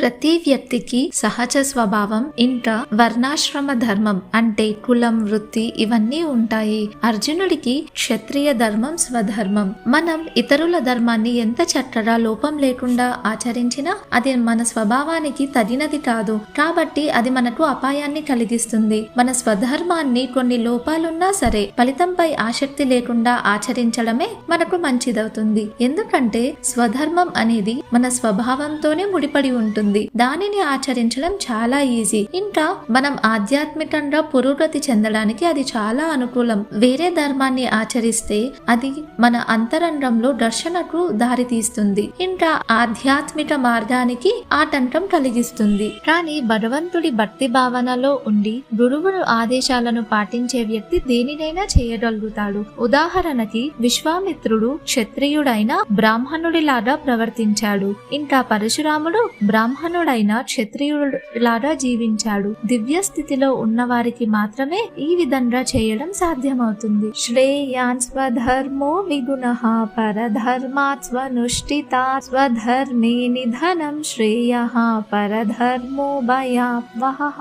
ప్రతి వ్యక్తికి సహజ స్వభావం ఇంట వర్ణాశ్రమ ధర్మం అంటే కులం, వృత్తి ఇవన్నీ ఉంటాయి. అర్జునుడికి క్షత్రియ ధర్మం స్వధర్మం. మనం ఇతరుల ధర్మాన్ని ఎంత చక్కగా లోపం లేకుండా ఆచరించినా అది మన స్వభావానికి తగినది కాదు. కాబట్టి అది మనకు అపాయాన్ని కలిగిస్తుంది. మన స్వధర్మాన్ని కొన్ని లోపాలున్నా సరే ఫలితంపై ఆసక్తి లేకుండా ఆచరించడమే మనకు మంచిదవుతుంది. ఎందుకంటే స్వధర్మం అనేది మన స్వభావంతోనే ముడిపడి ఉంటుంది. దానిని ఆచరించడం చాలా ఈజీ. ఇంకా మనం ఆధ్యాత్మికంగా పురోగతి చెందడానికి అది చాలా అనుకూలం. వేరే ధర్మాన్ని ఆచరిస్తే అది మన అంతరంగంలో దర్శనకు దారి తీస్తుంది. ఇంకా ఆధ్యాత్మిక మార్గానికి ఆటంకం కలిగిస్తుంది. కానీ భగవంతుడి భక్తి భావనలో ఉండి గురువుల ఆదేశాలను పాటించే వ్యక్తి దేనినైనా చేయగలుగుతాడు. ఉదాహరణకి విశ్వామిత్రుడు క్షత్రియుడైన బ్రాహ్మణుడిలాగా ప్రవర్తించాడు. ఇంకా పరశురాముడు బ్రాహ్మణుడైన క్షత్రియుడిలాగా జీవించాడు. దివ్య స్థితిలో ఉన్న వారికి మాత్రమే ఈ విధంగా చేయడం సాధ్యమవుతుంది. శ్రేయాన్ స్వధర్మో విగుణః పరధర్మాత్ స్వనుష్ఠితా స్వధర్మే నిధనం శ్రేయః పరధర్మో భయావహః.